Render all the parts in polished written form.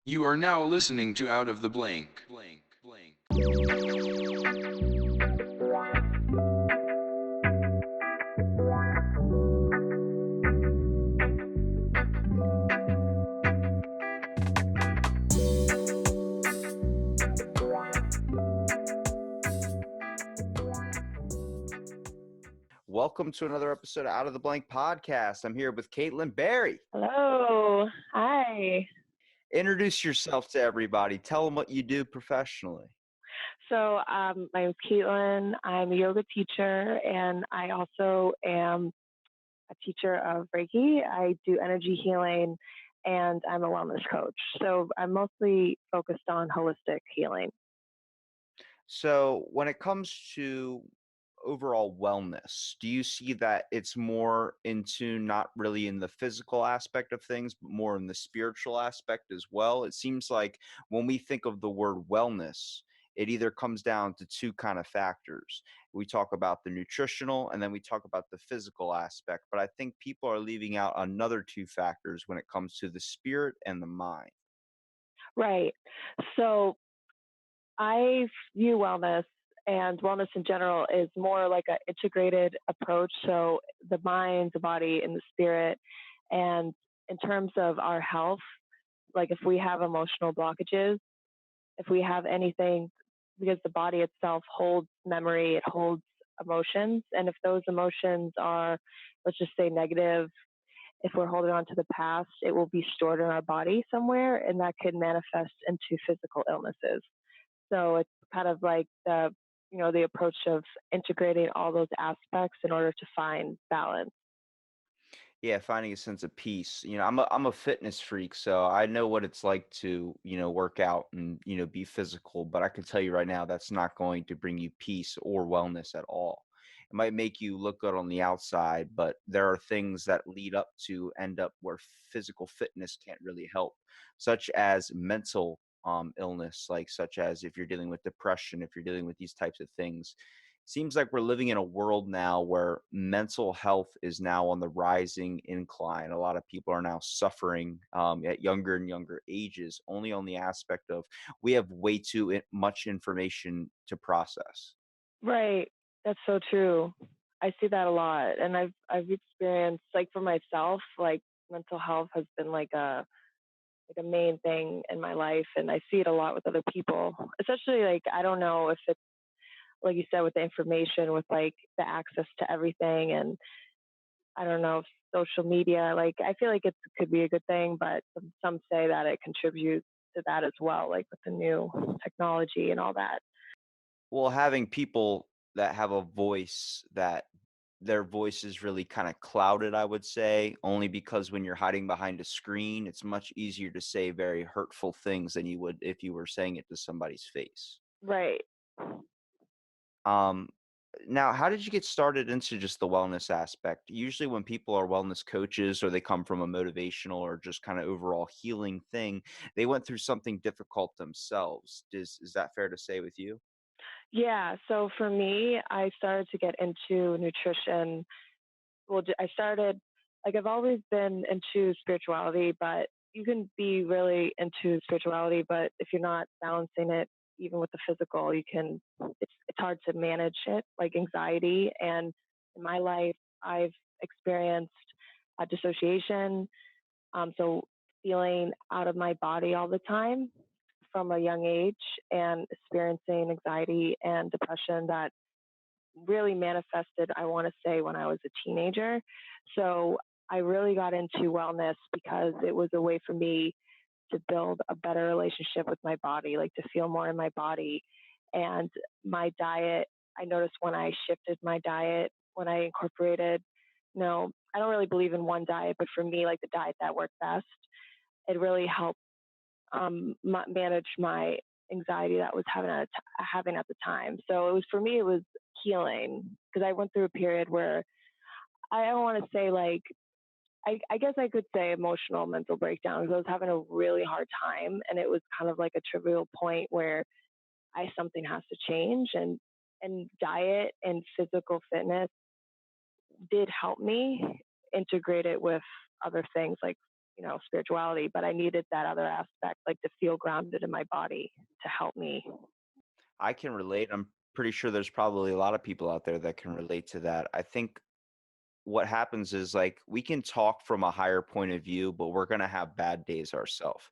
You are now listening to Out of the Blank. Welcome to another episode of Out of the Blank podcast. I'm here with Caitlin Barry. Hello. Hi. Introduce yourself to everybody. Tell them what you do professionally. So, my name's Caitlin. I'm a yoga teacher, and I also am a teacher of Reiki. I do energy healing, and I'm a wellness coach. So, I'm mostly focused on holistic healing. So, when it comes to overall wellness, do you see that it's more into not really in the physical aspect of things, but more in the spiritual aspect as well? It seems like when we think of the word wellness, it either comes down to two kind of factors. We talk about the nutritional and then we talk about the physical aspect, but I think people are leaving out another two factors when it comes to the spirit and the mind. Right. So, I view wellness and wellness in general is more like an integrated approach. So, the mind, the body, and the spirit. And in terms of our health, like if we have emotional blockages, if we have anything, because the body itself holds memory, it holds emotions. And if those emotions are, let's just say, negative, if we're holding on to the past, it will be stored in our body somewhere, and that could manifest into physical illnesses. So it's kind of like the approach of integrating all those aspects in order to find balance. Yeah, finding a sense of peace. I'm a fitness freak, so I know what it's like to, work out and, be physical, but I can tell you right now that's not going to bring you peace or wellness at all. It might make you look good on the outside, but there are things that lead up to end up where physical fitness can't really help, such as mental illness, like such as if you're dealing with depression, if you're dealing with these types of things. Seems like we're living in a world now where mental health is now on the rising incline. A lot of people are now suffering at younger and younger ages, only on the aspect of we have way too much information to process. Right. That's so true. I see that a lot. And I've experienced, like, for myself, like mental health has been like a main thing in my life, and I see it a lot with other people. Especially, like, I don't know if it's like you said, with the information, with like the access to everything, and I don't know if social media, like, I feel like it could be a good thing, but some say that it contributes to that as well, like with the new technology and all that. Well, having people that have a voice that their voice is really kind of clouded, I would say, only because when you're hiding behind a screen, it's much easier to say very hurtful things than you would if you were saying it to somebody's face. Right. Um, Now, how did you get started into just the wellness aspect? Usually, when people are wellness coaches or they come from a motivational or just kind of overall healing thing, they went through something difficult themselves. Is that fair to say with you? Yeah. So for me, I started to get into nutrition. Well, I started, like, I've always been into spirituality, but you can be really into spirituality, but if you're not balancing it, even with the physical, it's hard to manage it, like anxiety. And in my life, I've experienced dissociation. So feeling out of my body all the time from a young age and experiencing anxiety and depression that really manifested, I want to say, when I was a teenager. So I really got into wellness because it was a way for me to build a better relationship with my body, like to feel more in my body. And my diet, I noticed when I shifted my diet, when I incorporated, I don't really believe in one diet, but for me, like the diet that worked best, it really helped manage my anxiety that I was having at the time. So it was, for me, it was healing because I went through a period where I don't want to say, like, I guess I could say emotional mental breakdown, because I was having a really hard time, and it was kind of like a trivial point where something has to change, and diet and physical fitness did help me integrate it with other things, like spirituality, but I needed that other aspect, like to feel grounded in my body to help me. I can relate. I'm pretty sure there's probably a lot of people out there that can relate to that. I think what happens is like we can talk from a higher point of view, but we're going to have bad days ourselves.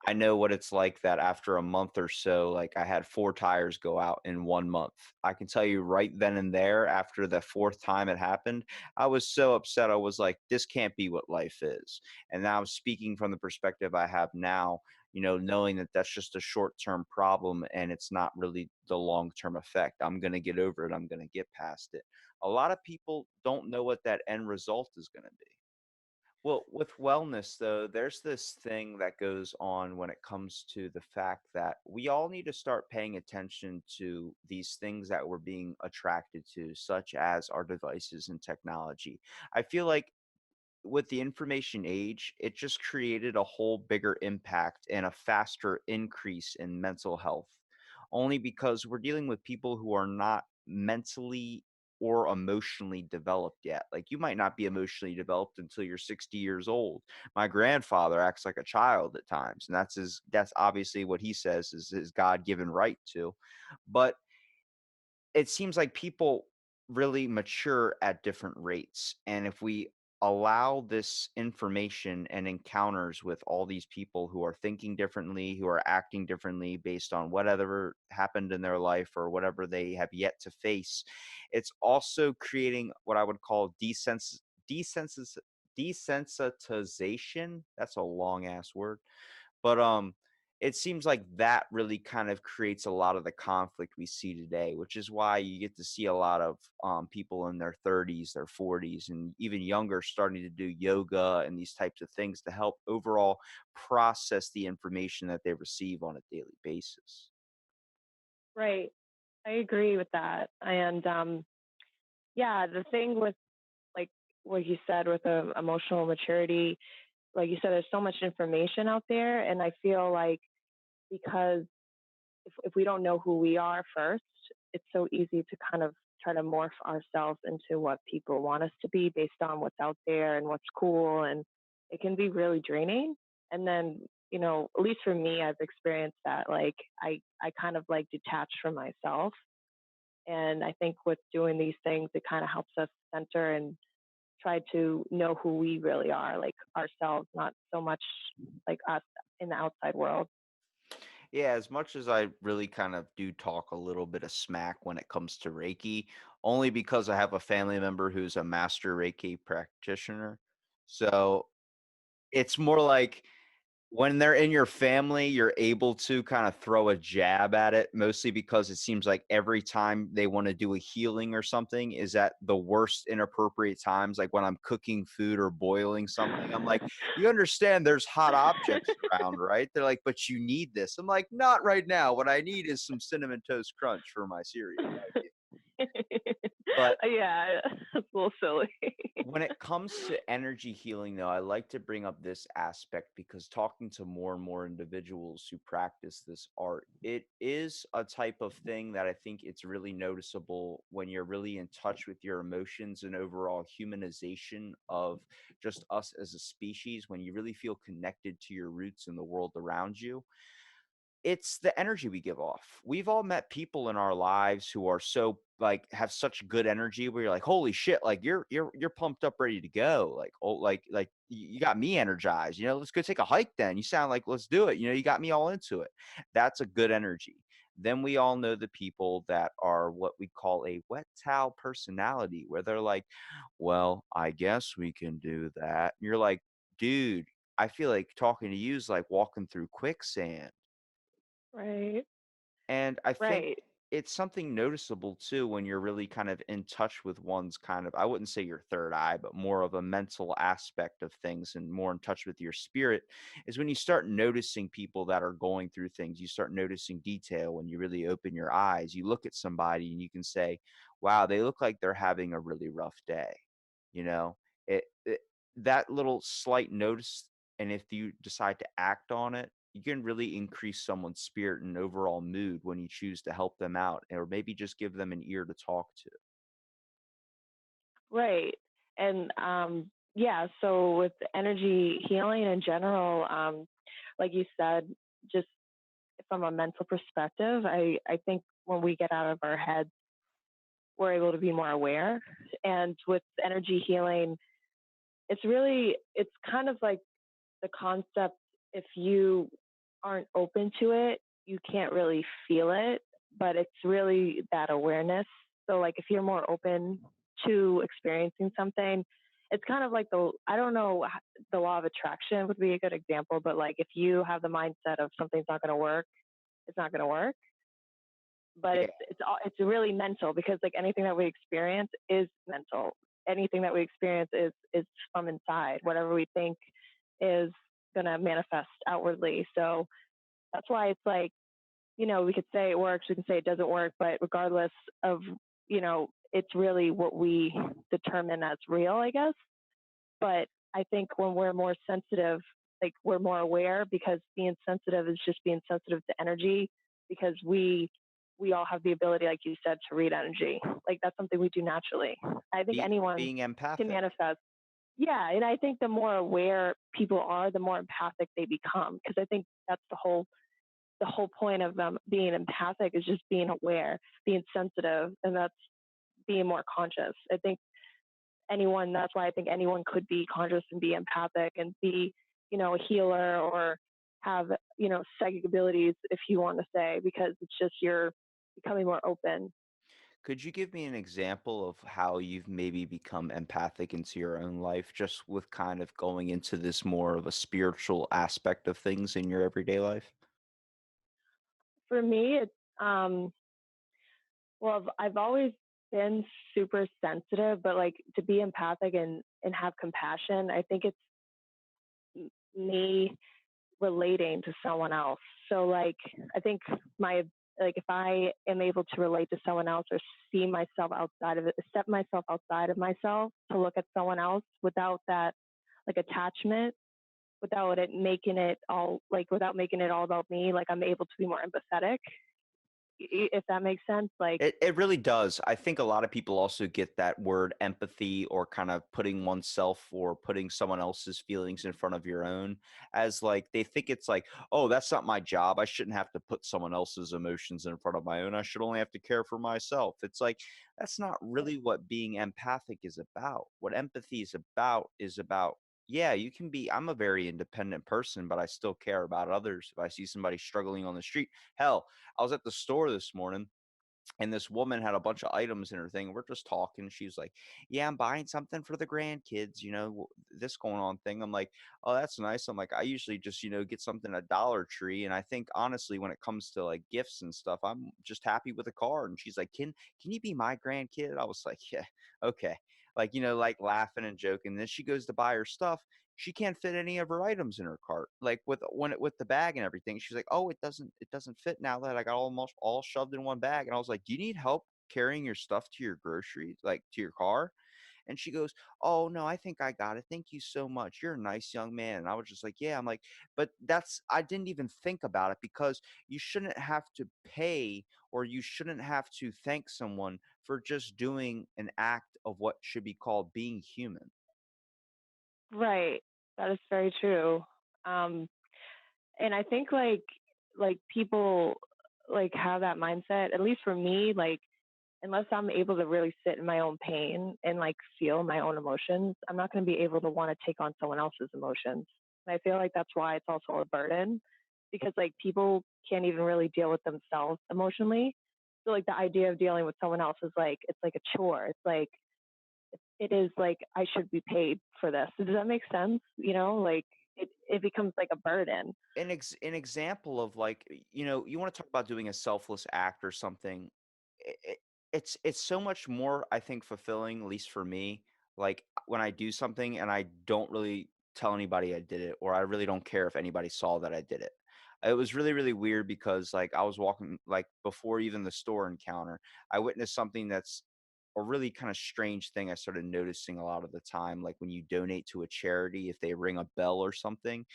I know what it's like that after a month or so, like I had 4 tires go out in 1 month. I can tell you right then and there, after the 4th time it happened, I was so upset. I was like, "This can't be what life is." And now speaking from the perspective I have now, knowing that that's just a short-term problem and it's not really the long-term effect. I'm gonna get over it. I'm gonna get past it. A lot of people don't know what that end result is gonna be. Well, with wellness, though, there's this thing that goes on when it comes to the fact that we all need to start paying attention to these things that we're being attracted to, such as our devices and technology. I feel like with the information age, it just created a whole bigger impact and a faster increase in mental health. Only because we're dealing with people who are not mentally or emotionally developed yet. Like you might not be emotionally developed until you're 60 years old. My grandfather acts like a child at times, and that's obviously what he says is his God-given right to. But it seems like people really mature at different rates. And if we allow this information and encounters with all these people who are thinking differently, who are acting differently based on whatever happened in their life or whatever they have yet to face, it's also creating what I would call desensis- desensitization. That's a long ass word, but it seems like that really kind of creates a lot of the conflict we see today, which is why you get to see a lot of people in their 30s, their 40s, and even younger starting to do yoga and these types of things to help overall process the information that they receive on a daily basis. Right. I agree with that. And yeah, the thing with like what you said with emotional maturity, like you said, there's so much information out there, and I feel like because if we don't know who we are first, it's so easy to kind of try to morph ourselves into what people want us to be based on what's out there and what's cool. And it can be really draining. And then, at least for me, I've experienced that. Like, I kind of like detach from myself. And I think with doing these things, it kind of helps us center and try to know who we really are, like ourselves, not so much like us in the outside world. Yeah, as much as I really kind of do talk a little bit of smack when it comes to Reiki, only because I have a family member who's a master Reiki practitioner. So it's more like when they're in your family, you're able to kind of throw a jab at it, mostly because it seems like every time they want to do a healing or something is at the worst inappropriate times. Like when I'm cooking food or boiling something, I'm like, you understand there's hot objects around, right? They're like, but you need this. I'm like, not right now. What I need is some cinnamon toast crunch for my cereal. But Yeah, it's a little silly. when it comes to energy healing, though, I like to bring up this aspect because talking to more and more individuals who practice this art, it is a type of thing that I think it's really noticeable when you're really in touch with your emotions and overall humanization of just us as a species, when you really feel connected to your roots and the world around you. It's the energy we give off. We've all met people in our lives who are so like have such good energy where you're like, holy shit, like you're pumped up, ready to go. Like, oh, like you got me energized. Let's go take a hike then. You sound like let's do it. You got me all into it. That's a good energy. Then we all know the people that are what we call a wet towel personality, where they're like, well, I guess we can do that. And you're like, dude, I feel like talking to you is like walking through quicksand. Right, And I think right, it's something noticeable too when you're really kind of in touch with one's kind of, I wouldn't say your third eye, but more of a mental aspect of things and more in touch with your spirit is when you start noticing people that are going through things. You start noticing detail when you really open your eyes. You look at somebody and you can say, wow, they look like they're having a really rough day. You know, it that little slight notice, and if you decide to act on it, you can really increase someone's spirit and overall mood when you choose to help them out or maybe just give them an ear to talk to. right. And yeah, so with energy healing in general, like you said, just from a mental perspective, I think when we get out of our heads, we're able to be more aware. And with energy healing, it's kind of like the concept, if you aren't open to it, you can't really feel it, but it's really that awareness. So, like, if you're more open to experiencing something, it's kind of like I don't know, the law of attraction would be a good example, but like if you have the mindset of something's not going to work, it's not going to work. But Yeah. it's really mental, because like anything that we experience is mental. Anything that we experience is from inside. Whatever we think is going to manifest outwardly. So that's why it's like, we could say it works, we can say it doesn't work, but regardless of, it's really what we determine as real, I guess. But I think when we're more sensitive, like we're more aware, because being sensitive is just being sensitive to energy, because we all have the ability, like you said, to read energy. Like that's something we do naturally. I think anyone Being can empathic. manifest. Yeah, and I think the more aware people are, the more empathic they become. Because I think that's the whole point of being empathic is just being aware, being sensitive, and that's being more conscious. I think that's why I think anyone could be conscious and be empathic and be, a healer, or have, psychic abilities, if you want to say, because it's just you're becoming more open. Could you give me an example of how you've maybe become empathic into your own life, just with kind of going into this more of a spiritual aspect of things in your everyday life? For me, it's well, I've always been super sensitive, but like to be empathic and have compassion, I think it's me relating to someone else. So like I think my like if I am able to relate to someone else, or see myself outside of it, step myself outside of myself to look at someone else without that like attachment, without making it all about me, like I'm able to be more empathetic, if that makes sense. Like, It really does. I think a lot of people also get that word empathy, or kind of putting oneself or putting someone else's feelings in front of your own, as like they think it's like, oh, that's not my job. I shouldn't have to put someone else's emotions in front of my own. I should only have to care for myself. It's like that's not really what being empathic is about. What empathy is about, yeah, you can be, I'm a very independent person, but I still care about others. If I see somebody struggling on the street, hell, I was at the store this morning, and this woman had a bunch of items in her thing. We're just talking. She was like, "Yeah, I'm buying something for the grandkids, this going on thing." I'm like, "Oh, that's nice." I'm like, "I usually just, get something at Dollar Tree." And I think honestly, when it comes to like gifts and stuff, I'm just happy with a card. And she's like, "Can you be my grandkid?" I was like, "Yeah, okay." Like, like laughing and joking. Then she goes to buy her stuff, she can't fit any of her items in her cart. Like with the bag and everything, she's like, "Oh, it doesn't fit now that I got almost all shoved in one bag." And I was like, "Do you need help carrying your stuff to your groceries, like to your car?" And she goes, "Oh no, I think I got it. Thank you so much. You're a nice young man." And I was just like, "Yeah." I'm like, but I didn't even think about it, because you shouldn't have to pay, or you shouldn't have to thank someone for just doing an act of what should be called being human. right, that is very true. Um, and I think like people like have that mindset. At least for me, like unless I'm able to really sit in my own pain and like feel my own emotions, I'm not going to be able to want to take on someone else's emotions. And I feel like that's why it's also a burden, because like people can't even really deal with themselves emotionally. So like the idea of dealing with someone else is like it's like a chore. It's like it is like I should be paid for this. Does that make sense? Like it becomes like a burden. An example of like, you want to talk about doing a selfless act or something. it, it's so much more, I think, fulfilling, at least for me, like when I do something and I don't really tell anybody I did it, or I really don't care if anybody saw that I did it. It was really really weird, because like I was walking, like before even the store encounter, I witnessed something that's a really kind of strange thing I started noticing a lot of the time, like when you donate to a charity, if they ring a bell or something,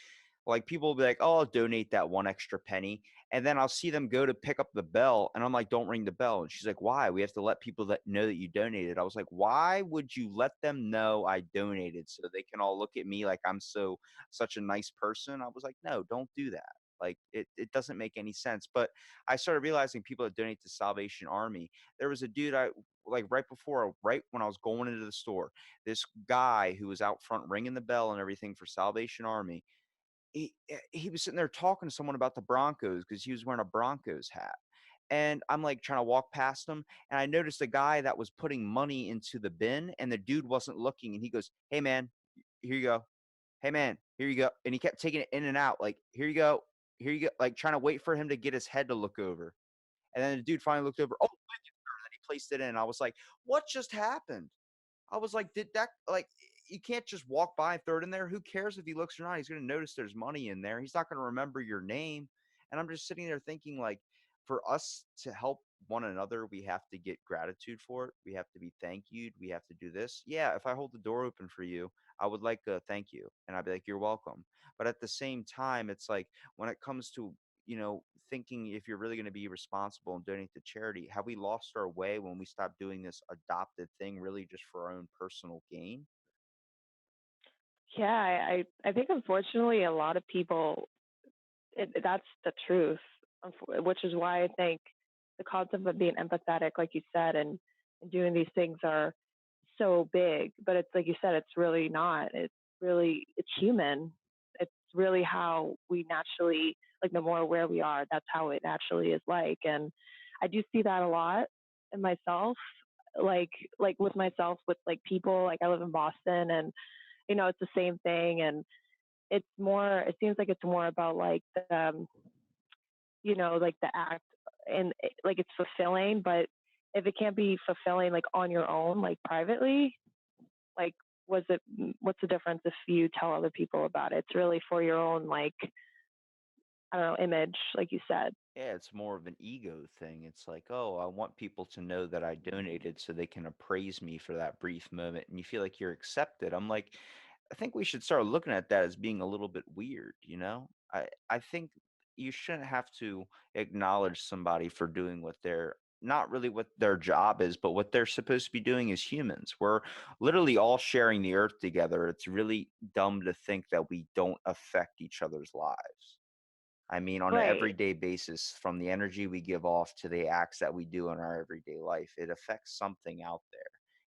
like people will be like, "Oh, I'll donate that one extra penny." And then I'll see them go to pick up the bell and I'm like, "Don't ring the bell." And she's like, "Why? We have to let people that know that you donated." I was like, "Why would you let them know I donated so they can all look at me like I'm such a nice person?" I was like, "No, don't do that." Like it doesn't make any sense. But I started realizing people that donate to Salvation Army. There was a dude I like right when I was going into the store, this guy who was out front ringing the bell and everything for Salvation Army. He was sitting there talking to someone about the Broncos because he was wearing a Broncos hat. And I'm like trying to walk past him, and I noticed a guy that was putting money into the bin, and the dude wasn't looking. And he goes, "Hey man, here you go. Hey man, here you go." And he kept taking it in and out, like, "Here you go, here you go," like trying to wait for him to get his head to look over. And then the dude finally looked over. "Oh, thank you, sir." And then he placed it in. I was like, "What just happened?" I was like, "Did that like you can't just walk by and throw it in there. Who cares if he looks or not? He's gonna notice there's money in there. He's not gonna remember your name." And I'm just sitting there thinking, like, for us to help one another, we have to get gratitude for it. We have to be thank you. We have to do this. Yeah, if I hold the door open for you, I would like a thank you. And I'd be like, "You're welcome." But at the same time, it's like when it comes to thinking if you're really going to be responsible and donate to charity, have we lost our way when we stop doing this adopted thing really just for our own personal gain? Yeah, I think unfortunately a lot of people that's the truth, which is why I think the concept of being empathetic, like you said, and doing these things are so big. But it's like you said, it's really not. It's human. It's really how we naturally, like, the more aware we are, that's how it naturally is like. And I do see that a lot in myself, like with myself, with like people. Like, I live in Boston, and it's the same thing. And it's more. It seems like it's more about like like the act, and like it's fulfilling. But if it can't be fulfilling like on your own, like privately, like what's the difference if you tell other people about it? It's really for your own, like, I don't know, image, like you said. Yeah, it's more of an ego thing. It's like, oh, I want people to know that I donated so they can appraise me for that brief moment. And you feel like you're accepted. I'm like, I think we should start looking at that as being a little bit weird, you know? I think you shouldn't have to acknowledge somebody for doing what they're not really what their job is, but what they're supposed to be doing as humans. We're literally all sharing the earth together. It's really dumb to think that we don't affect each other's lives. I mean, on an Right. everyday basis, from the energy we give off to the acts that we do in our everyday life, it affects something out there.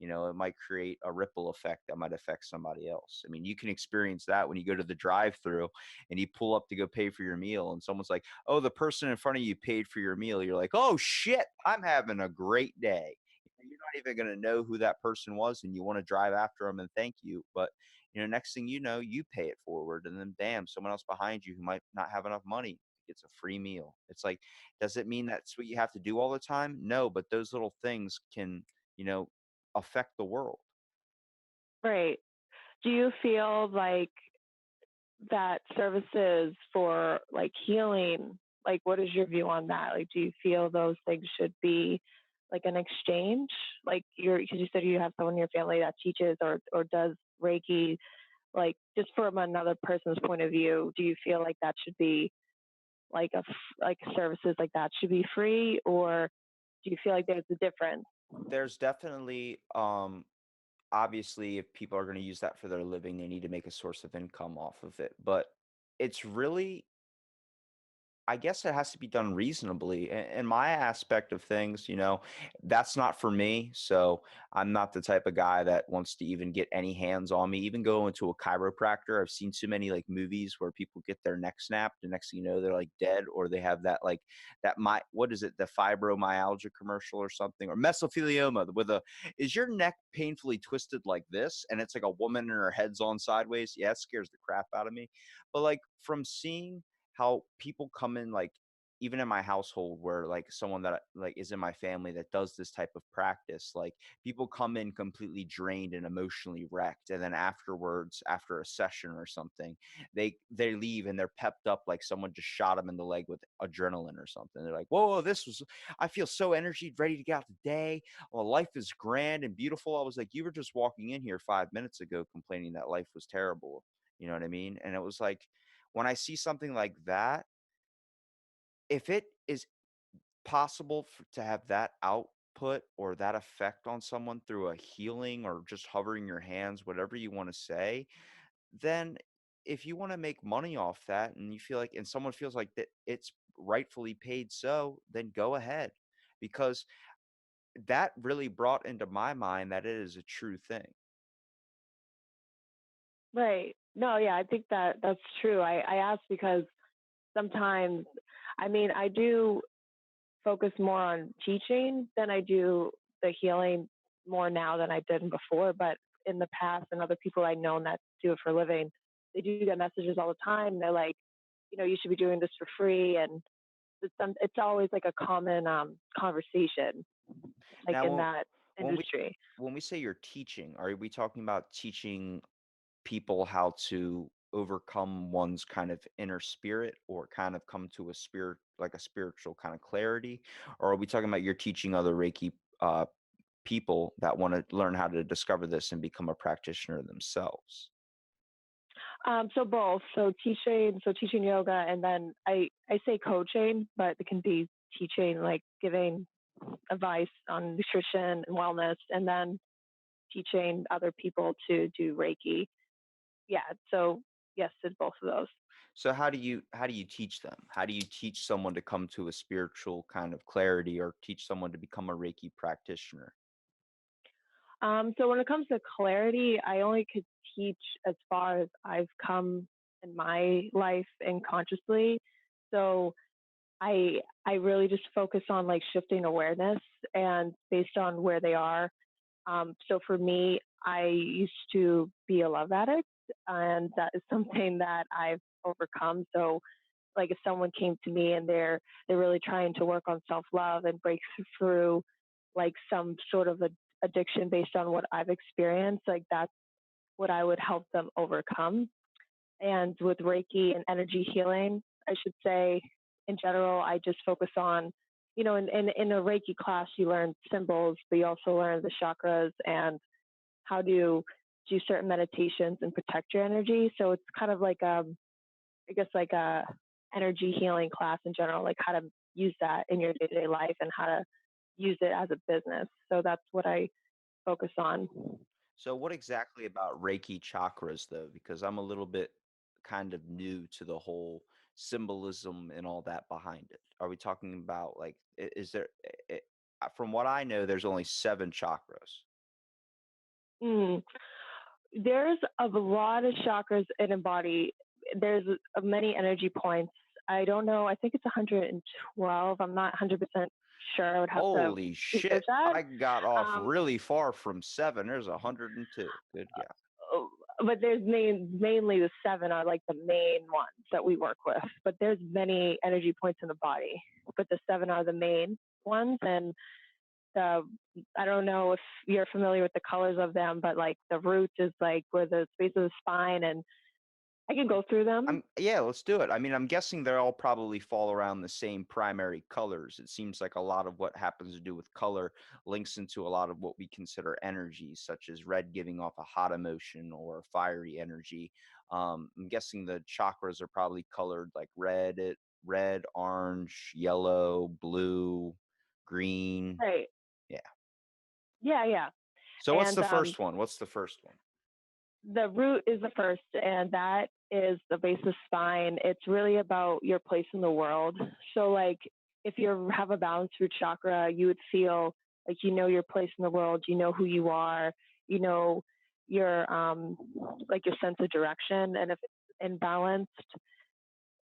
It might create a ripple effect that might affect somebody else. I mean, you can experience that when you go to the drive-through and you pull up to go pay for your meal, and someone's like, "Oh, the person in front of you paid for your meal." You're like, "Oh shit, I'm having a great day." You're not even going to know who that person was, and you want to drive after them and thank you, but next thing you know, you pay it forward, and then bam, someone else behind you who might not have enough money gets a free meal. It's like, does it mean that's what you have to do all the time? No, but those little things can, you know, affect the world. Right. Do you feel like that services for like healing, like, what is your view on that? Like, do you feel those things should be like an exchange? Like, because you said you have someone in your family that teaches or does Reiki, like, just from another person's point of view, do you feel like that should be like like services like that should be free, or do you feel like there's a difference? There's definitely, obviously, if people are going to use that for their living, they need to make a source of income off of it. But it's really I guess it has to be done reasonably. In my aspect of things, that's not for me. So I'm not the type of guy that wants to even get any hands on me. Even going to a chiropractor, I've seen so many like movies where people get their neck snapped. The next thing you know, they're like dead, or they have that like what is it, the fibromyalgia commercial or something, or mesothelioma with a is your neck painfully twisted like this, and it's like a woman and her head's on sideways. Yeah, it scares the crap out of me. But like from seeing how people come in, like even in my household where like someone that like is in my family that does this type of practice, like people come in completely drained and emotionally wrecked, and then afterwards, after a session or something, they leave and they're pepped up like someone just shot them in the leg with adrenaline or something. They're like, whoa, this was I feel so energy ready to get out the day. Well, life is grand and beautiful. I was like, you were just walking in here 5 minutes ago complaining that life was terrible. You know what I mean? And it was like, when I see something like that, if it is possible to have that output or that effect on someone through a healing or just hovering your hands, whatever you want to say, then if you want to make money off that and you feel like, and someone feels like that it's rightfully paid so, then go ahead. Because that really brought into my mind that it is a true thing. Right. No, yeah, I think that that's true. I ask because sometimes, I mean, I do focus more on teaching than I do the healing more now than I did before. But in the past, and other people I know that do it for a living, they do get messages all the time. They're like, you should be doing this for free, and it's always like a common conversation, like Now, in that when we industry. when we say you're teaching, are we talking about teaching people how to overcome one's kind of inner spirit or kind of come to a spirit, like a spiritual kind of clarity? Or are we talking about you're teaching other Reiki people that want to learn how to discover this and become a practitioner themselves? So both. So teaching yoga, and then I say coaching, but it can be teaching, like giving advice on nutrition and wellness, and then teaching other people to do Reiki. Yeah. So yes, it's both of those. So how do you teach them? How do you teach someone to come to a spiritual kind of clarity or teach someone to become a Reiki practitioner? So when it comes to clarity, I only could teach as far as I've come in my life and consciously. So I really just focus on like shifting awareness and based on where they are. So for me, I used to be a love addict, and that is something that I've overcome. So like if someone came to me and they're really trying to work on self love and break through like some sort of addiction based on what I've experienced, like that's what I would help them overcome. And with Reiki and energy healing, I should say, in general, I just focus on, in a Reiki class, you learn symbols, but you also learn the chakras and how to do certain meditations and protect your energy. So it's kind of like, I guess, like a energy healing class in general, like how to use that in your day to day life and how to use it as a business. So that's what I focus on. So what exactly about Reiki chakras though? Because I'm a little bit kind of new to the whole symbolism and all that behind it. Are we talking about like is there from what I know there's only 7 chakras. Mm. There's a lot of chakras in a body. There's many energy points. I don't know. I think it's 112. I'm not 100% sure. I would have to Holy research shit. that. I got off Um, really far from 7. There's 102. Good guess. oh, but there's mainly the seven are like the main ones that we work with. But there's many energy points in the body, but the seven are the main ones. And the I don't know if you're familiar with the colors of them, but like the root is like where the space of the spine, and I can go through them. Yeah, let's do it. I mean, I'm guessing they all probably fall around the same primary colors. It seems like a lot of what happens to do with color links into a lot of what we consider energies, such as red giving off a hot emotion or a fiery energy. I'm guessing the chakras are probably colored like red, orange, yellow, blue, green. Right. Yeah. Yeah, yeah. So what's And the first one? What's the first one? the root is the first, and that is the base of spine. It's really about your place in the world. So, like, if you have a balanced root chakra, you would feel like you know your place in the world, you know who you are, you know your like your sense of direction. And if it's imbalanced,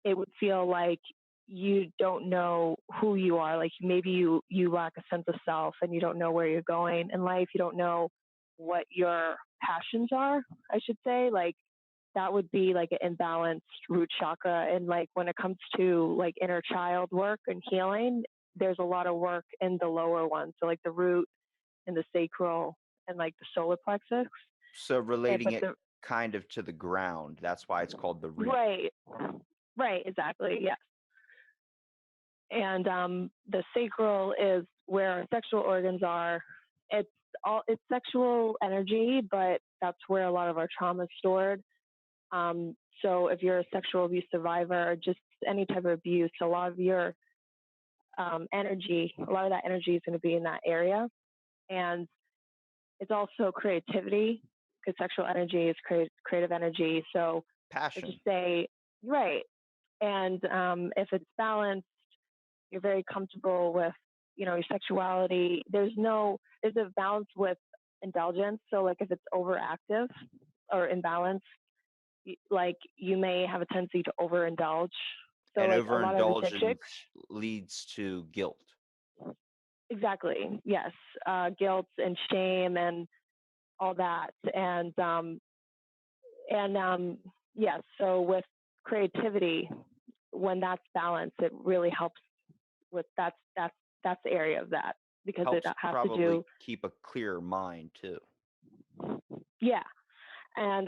it would feel like you don't know who you are. Like maybe you lack a sense of self and you don't know where you're going in life. You don't know what your passions are, I should say. Like that would be like an imbalanced root chakra. And like when it comes to like inner child work and healing, there's a lot of work in the lower one. So like the root and the sacral and like the solar plexus. So relating But it the kind of to the ground. That's why it's called the root. right, right, exactly. Yeah. And the sacral is where our sexual organs are. It's it's sexual energy, but that's where a lot of our trauma is stored. So if you're a sexual abuse survivor or just any type of abuse, a lot of your energy, a lot of that energy is going to be in that area. And it's also creativity because sexual energy is creative energy. So let's just Passion. say, right. And if it's balanced, you're very comfortable with, your sexuality. There's a balance with indulgence. So like if it's overactive or imbalanced, like you may have a tendency to overindulge. So And like a lot of the chicks, overindulgence leads to guilt. exactly, yes, guilt and shame and all that, and yes. So with creativity, when that's balanced, it really helps with that's the area of that because it Helps has to probably do, keep a clear mind too. yeah. And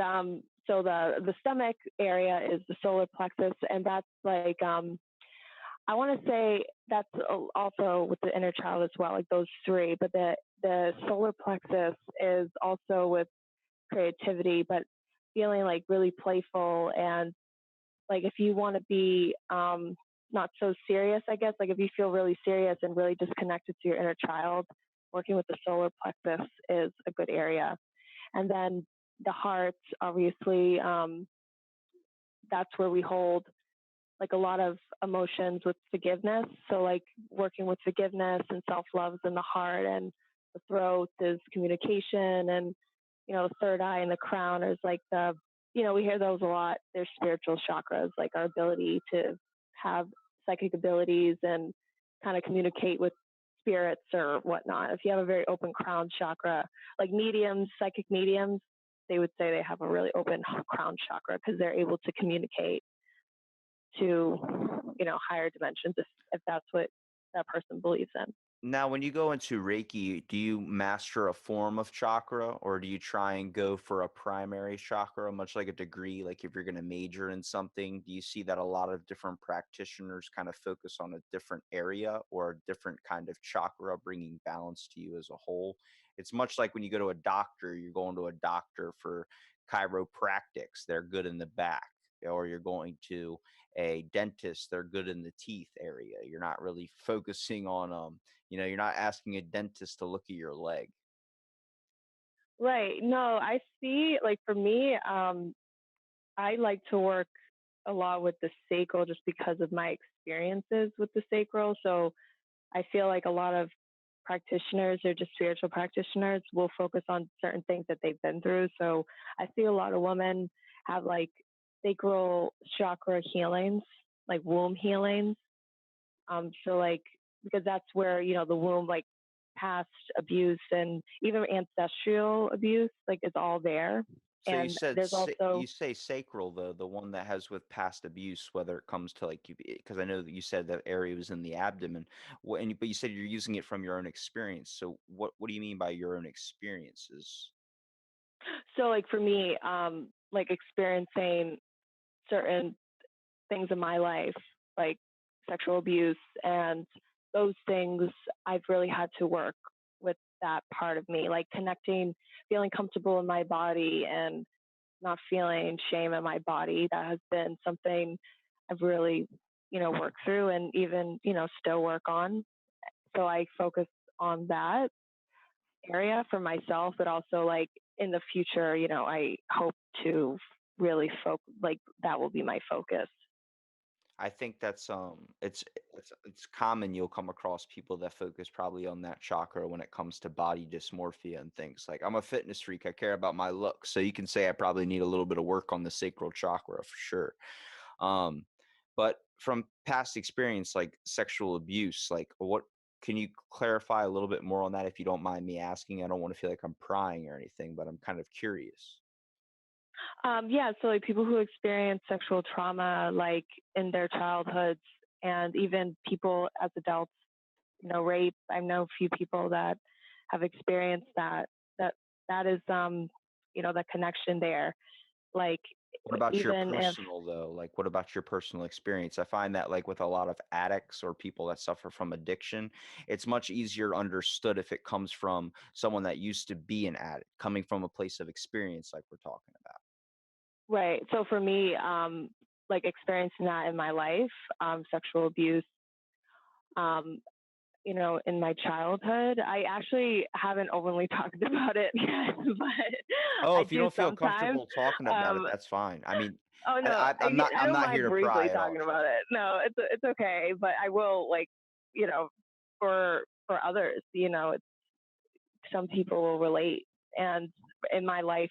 so the stomach area is the solar plexus, and that's like I want to say that's also with the inner child as well, like those three. But the solar plexus is also with creativity, but feeling like really playful and like if you want to be not so serious, I guess, like if you feel really serious and really disconnected to your inner child, working with the solar plexus is a good area. And then the heart, obviously, that's where we hold like a lot of emotions with forgiveness. So like working with forgiveness and self-love is in the heart, and the throat is communication, and the third eye and the crown is like we hear those a lot. They're spiritual chakras, like our ability to have psychic abilities and kind of communicate with spirits or whatnot. If you have a very open crown chakra, like mediums, psychic mediums, they would say they have a really open crown chakra because they're able to communicate to higher dimensions if that's what that person believes in. Now, when you go into Reiki, do you master a form of chakra or do you try and go for a primary chakra, much like a degree? Like if you're going to major in something, do you see that a lot of different practitioners kind of focus on a different area or a different kind of chakra, bringing balance to you as a whole? It's much like when you go to a doctor, you're going to a doctor for chiropractics, they're good in the back, or you're going to a dentist, they're good in the teeth area. You're not really focusing on you're not asking a dentist to look at your leg. Right. No, I see. Like for me, I like to work a lot with the sacral just because of my experiences with the sacral. So I feel like a lot of practitioners or just spiritual practitioners will focus on certain things that they've been through. So I see a lot of women have like sacral chakra healings, like womb healings. So like because that's where the womb, like past abuse and even ancestral abuse, like is all there. So And there's you also, say sacral though, the one that has with past abuse, whether it comes to like you, because I know that you said that area was in the abdomen. But you said you're using it from your own experience. So what do you mean by your own experiences? so like for me, like experiencing certain things in my life, like sexual abuse and those things, I've really had to work with that part of me, like connecting, feeling comfortable in my body and not feeling shame in my body. That has been something I've really, worked through and even, still work on. So I focus on that area for myself, but also like in the future, I hope to really like that will be my focus. I think that's it's common you'll come across people that focus probably on that chakra when it comes to body dysmorphia and things. Like I'm a fitness freak, I care about my look. So you can say I probably need a little bit of work on the sacral chakra for sure. Um but from past experience like sexual abuse, like what can you clarify a little bit more on that if you don't mind me asking? I don't want to feel like I'm prying or anything, but I'm kind of curious. Yeah, so like people who experience sexual trauma, like in their childhoods, and even people as adults, rape. I know a few people that have experienced that. That that is, the connection there. Like What about your even if personal though? Like, what about your personal experience? I find that like with a lot of addicts or people that suffer from addiction, it's much easier understood if it comes from someone that used to be an addict, coming from a place of experience, like we're talking about. Right. So for me, like experiencing that in my life, sexual abuse, um, in my childhood, I actually haven't openly talked about it yet, but Oh, I if you do don't feel sometimes. comfortable talking about it, Um, that's fine. I mean, oh no, I'm not I I'm don't not here mind to briefly pry at all. talking Trust about it. No, it's okay, but I will like, you know, for others, some people will relate. And in my life,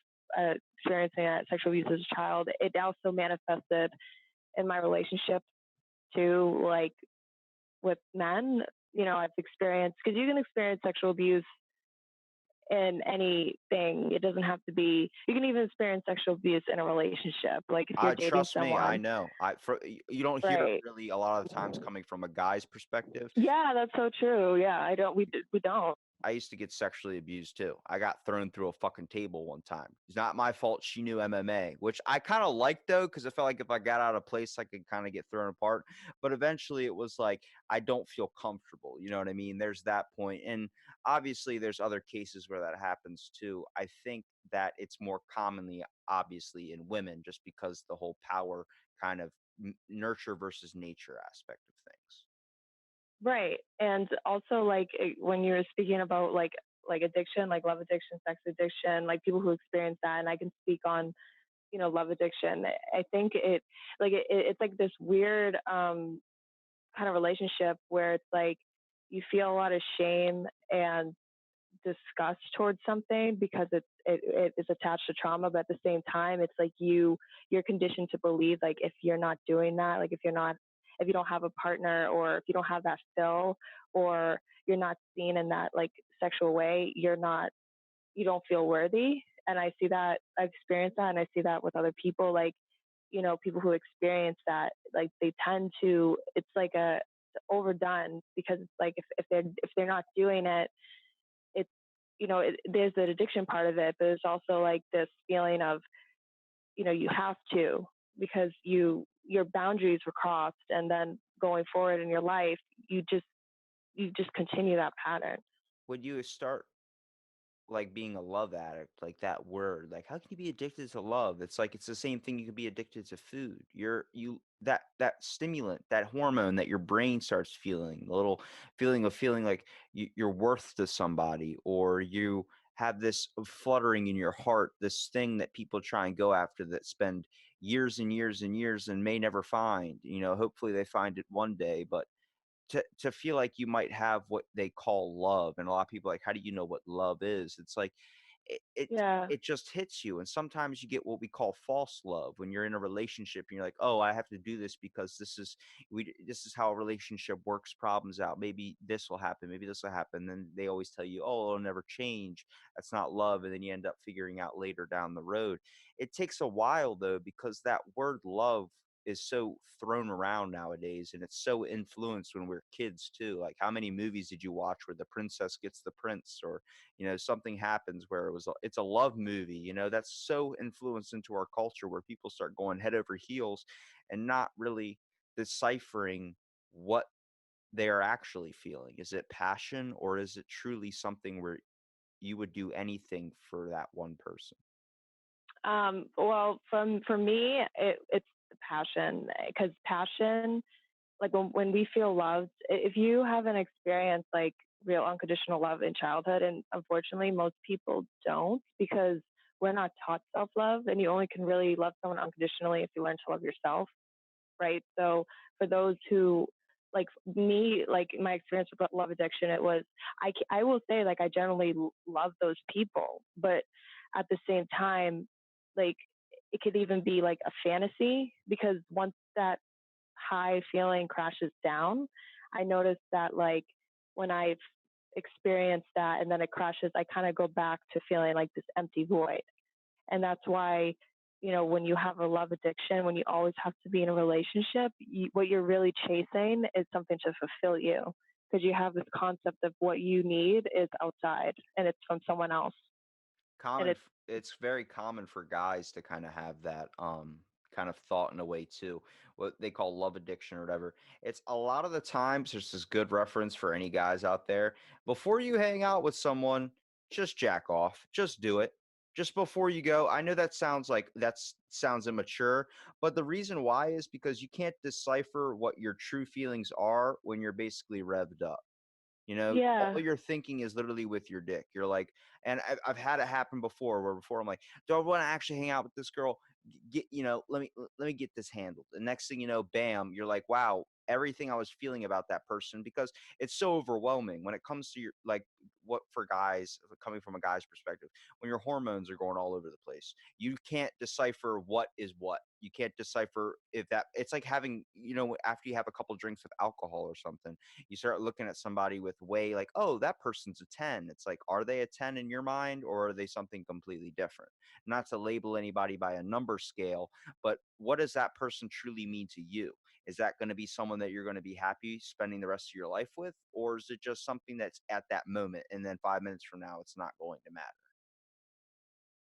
experiencing that sexual abuse as a child, it also manifested in my relationship too, like with men. I've experienced, because you can experience sexual abuse in anything. It doesn't have to be, you can even experience sexual abuse in a relationship. Like if you're dating Trust me, I someone, know. You don't hear it right? really a lot of the times coming from a guy's perspective. Yeah, that's so true. Yeah, I don't, we don't. I used to get sexually abused too. I got thrown through a fucking table one time. It's not my fault she knew MMA, which I kind of liked though, because I felt like if I got out of place, I could kind of get thrown apart. But eventually it was like, I don't feel comfortable. You know what I mean? There's that point. And obviously there's other cases where that happens too. I think that it's more commonly, obviously, in women, just because the whole power kind of nurture versus nature aspect of things. Right. And also like when you're speaking about like addiction, like love addiction, sex addiction, like people who experience that, and I can speak on, love addiction. I think it's like this weird kind of relationship where it's like you feel a lot of shame and disgust towards something because it is attached to trauma, but at the same time it's like you're conditioned to believe, like if you're not doing that, like if you don't have a partner, or if you don't have that fill, or you're not seen in that like sexual way, you don't feel worthy. And I've experienced that, and I see that with other people, like, people who experience that, like they tend to, it's like a it's overdone, because it's like if they're not doing it, it's, there's the addiction part of it, but there's also like this feeling of, you have to, because your boundaries were crossed, and then going forward in your life, you just continue that pattern. When you start like being a love addict, like that word, like how can you be addicted to love? It's like it's the same thing, you could be addicted to food. You that stimulant, that hormone that your brain starts feeling, a little feeling of feeling like you're worth to somebody, or you have this fluttering in your heart, this thing that people try and go after, that spend years and years and years and may never find. Hopefully they find it one day, but to feel like you might have what they call love, and a lot of people are like, how do you know what love is? It's like it it, Yeah. it just hits you. And sometimes you get what we call false love when you're in a relationship and you're like, oh, I have to do this because this is how a relationship works problems out. Maybe this will happen, maybe this will happen. Then they always tell you, oh, it'll never change, that's not love. And then you end up figuring out later down the road. It takes a while though, because that word love is so thrown around nowadays, and it's so influenced when we're kids too. Like, how many movies did you watch where the princess gets the prince, or something happens where it's a love movie? That's so influenced into our culture, where people start going head over heels and not really deciphering what they are actually feeling. Is it passion, or is it truly something where you would do anything for that one person? Well, for me, it's passion, because passion, like when we feel loved, if you haven't experienced like real unconditional love in childhood, and unfortunately most people don't, because we're not taught self love, and you only can really love someone unconditionally if you learn to love yourself, right? So for those who, like me, like my experience with love addiction, it was, I will say, like I generally love those people, but at the same time, like it could even be like a fantasy, because once that high feeling crashes down, I noticed that like when I've experienced that and then it crashes, I kind of go back to feeling like this empty void. And that's why, when you have a love addiction, when you always have to be in a relationship, what you're really chasing is something to fulfill you, because you have this concept of what you need is outside and it's from someone else. And it's, It's very common for guys to kind of have that kind of thought in a way too, what they call love addiction or whatever. It's a lot of the times, there's this good reference for any guys out there: before you hang out with someone, just jack off, just do it. just before you go, I know that sounds like sounds immature, but the reason why is because you can't decipher what your true feelings are when you're basically revved up. You know, all Yeah. you're thinking is literally with your dick. You're like, and I've had it happen before where before I'm like, do I want to actually hang out with this girl? Get, let me get this handled. The next thing you know, bam, you're like, wow, everything I was feeling about that person, because it's so overwhelming when it comes to your, like, what for guys, coming from a guy's perspective, when your hormones are going all over the place, you can't decipher what is what. You can't decipher if that, it's like having, after you have a couple drinks of alcohol or something, you start looking at somebody with way like, oh, that person's a 10. It's like, are they a 10 in your mind, or are they something completely different? Not to label anybody by a number scale, but what does that person truly mean to you? Is that going to be someone that you're going to be happy spending the rest of your life with? Or is it just something that's at that moment, and then 5 minutes from now, it's not going to matter?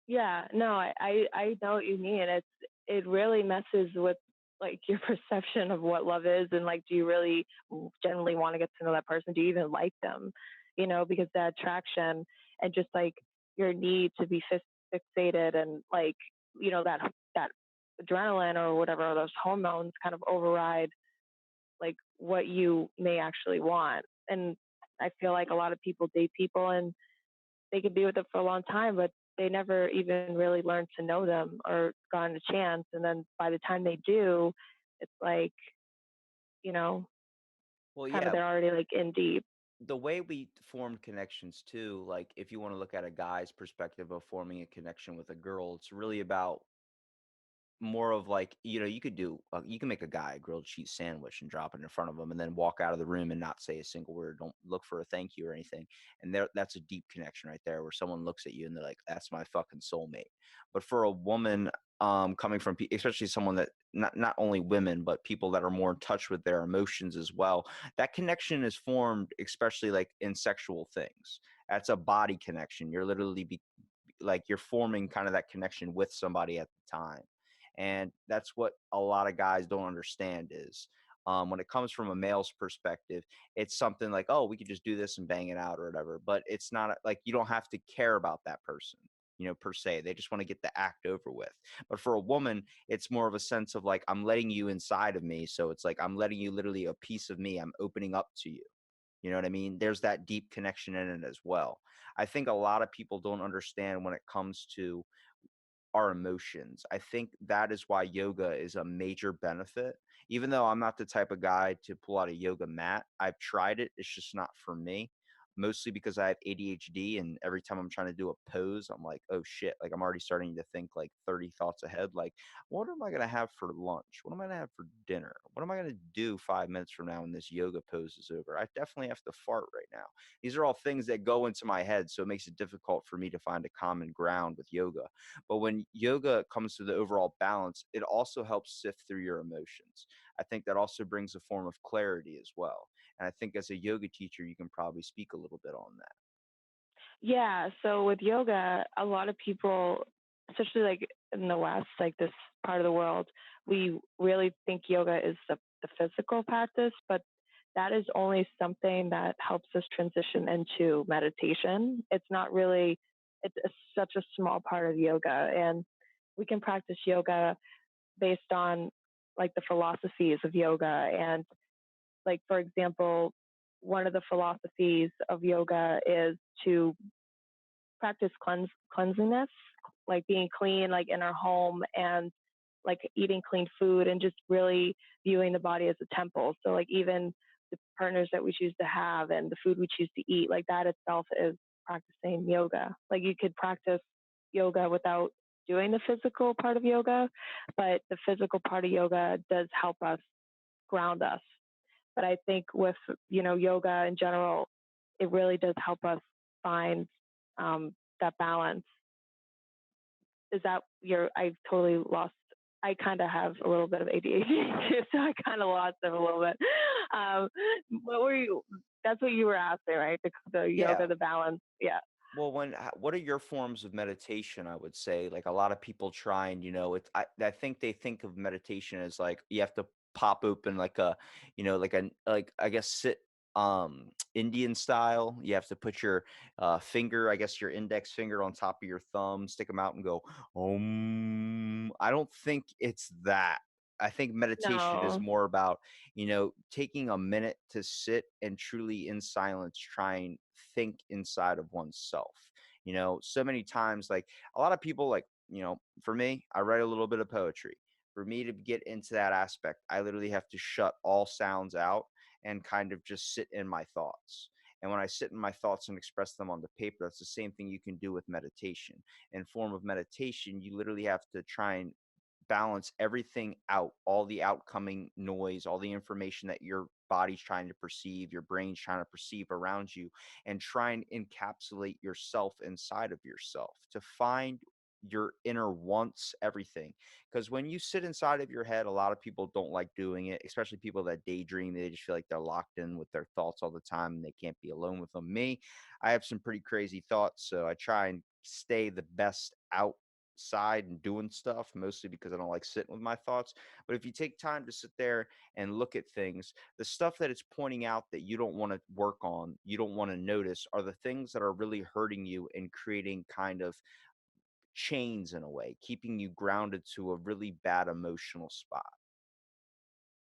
Yeah, no, I know what you mean. It really messes with like your perception of what love is, and like, do you really generally want to get to know that person? Do you even like them? Because that attraction and just like your need to be fixated and like, that adrenaline or whatever, those hormones kind of override like what you may actually want. And I feel like a lot of people date people and they could be with them for a long time, but they never even really learn to know them or gotten a chance. And then by the time they do, it's like, you know, Well, kind of yeah, they're already like in deep. the way we form connections too, like if you want to look at a guy's perspective of forming a connection with a girl, it's really about more of like, you could do you can make a guy a grilled cheese sandwich and drop it in front of him and then walk out of the room and not say a single word, don't look for a thank you or anything, and that's a deep connection right there, where someone looks at you and they're like, that's my fucking soulmate. But for a woman, coming from especially someone that, not only women but people that are more in touch with their emotions as well, that connection is formed, especially like in sexual things. That's a body connection. You're literally like, you're forming kind of that connection with somebody at the time. And that's what a lot of guys don't understand is, when it comes from a male's perspective, it's something like, oh, we could just do this and bang it out or whatever. But it's not like, you don't have to care about that person, per se. They just want to get the act over with. But for a woman, it's more of a sense of like, I'm letting you inside of me. So it's like, I'm letting you literally a piece of me. I'm opening up to you. You know what I mean? There's that deep connection in it as well. I think a lot of people don't understand when it comes to our emotions. I think that is why yoga is a major benefit. Even though I'm not the type of guy to pull out a yoga mat, I've tried it. It's just not for me. Mostly because I have ADHD, and every time I'm trying to do a pose, I'm like, oh shit. Like, I'm already starting to think like 30 thoughts ahead. Like, what am I going to have for lunch? What am I going to have for dinner? What am I going to do 5 minutes from now when this yoga pose is over? I definitely have to fart right now. These are all things that go into my head. So it makes it difficult for me to find a common ground with yoga. But when yoga comes to the overall balance, it also helps sift through your emotions. I think that also brings a form of clarity as well. And I think as a yoga teacher, you can probably speak a little bit on that. Yeah. So with yoga, a lot of people, especially like in the West, like this part of the world, we really think yoga is the physical practice, but that is only something that helps us transition into meditation. It's not really, such a small part of yoga. And we can practice yoga based on like the philosophies of yoga. And like, for example, one of the philosophies of yoga is to practice cleanliness, like being clean, like in our home, and like eating clean food, and just really viewing the body as a temple. So like even the partners that we choose to have and the food we choose to eat, like that itself is practicing yoga. Like you could practice yoga without doing the physical part of yoga, but the physical part of yoga does help us ground us. But I think with, yoga in general, it really does help us find that balance. Is that your? I totally lost. I kind of have a little bit of ADHD too, so I kind of lost it a little bit. Um, what were you? That's what you were asking, right? The yoga, Yeah. the balance. Yeah. Well, what are your forms of meditation? I would say, like, a lot of people try and, I think they think of meditation as like you have to pop open like a, like a, like, I guess, sit. Indian style. You have to put your finger, I guess your index finger on top of your thumb, stick them out and go, I don't think it's that. I think meditation is No. more about, taking a minute to sit and truly in silence try and think inside of oneself. So many times, like a lot of people, like, for me, I write a little bit of poetry. For me to get into that aspect, I literally have to shut all sounds out and kind of just sit in my thoughts. And when I sit in my thoughts and express them on the paper, that's the same thing you can do with meditation. In form of meditation, you literally have to try and balance everything out, all the outcoming noise, all the information that your body's trying to perceive, your brain's trying to perceive around you, and try and encapsulate yourself inside of yourself to find your inner wants, everything. Because when you sit inside of your head, a lot of people don't like doing it, especially people that daydream. They just feel like they're locked in with their thoughts all the time and they can't be alone with them. Me, I have some pretty crazy thoughts, so I try and stay the best outside and doing stuff, mostly because I don't like sitting with my thoughts. But if you take time to sit there and look at things, the stuff that it's pointing out that you don't want to work on, you don't want to notice, are the things that are really hurting you and creating kind of chains in a way, keeping you grounded to a really bad emotional spot.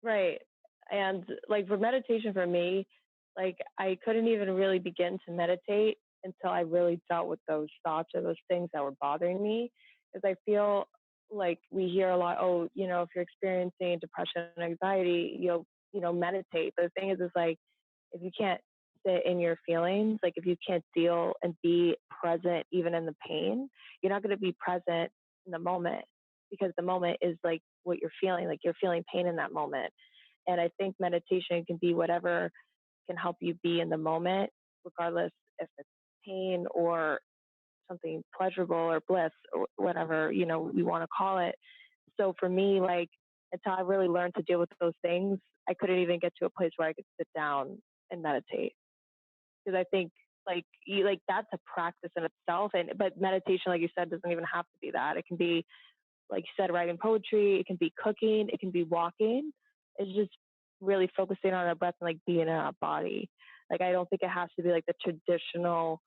Right. And like for meditation for me, like I couldn't even really begin to meditate until I really dealt with those thoughts or those things that were bothering me. Because I feel like we hear a lot, oh, if you're experiencing depression and anxiety, meditate. But the thing is like if you can't sit in your feelings, like if you can't deal and be present even in the pain, you're not going to be present in the moment because the moment is like what you're feeling, like you're feeling pain in that moment. And I think meditation can be whatever can help you be in the moment, regardless if it's pain or something pleasurable or bliss or whatever, we want to call it. So for me, like until I really learned to deal with those things, I couldn't even get to a place where I could sit down and meditate. Because I think like that's a practice in itself. And but meditation, like you said, doesn't even have to be that. It can be, like you said, writing poetry, it can be cooking, it can be walking. It's just really focusing on our breath and like being in our body. Like I don't think it has to be like the traditional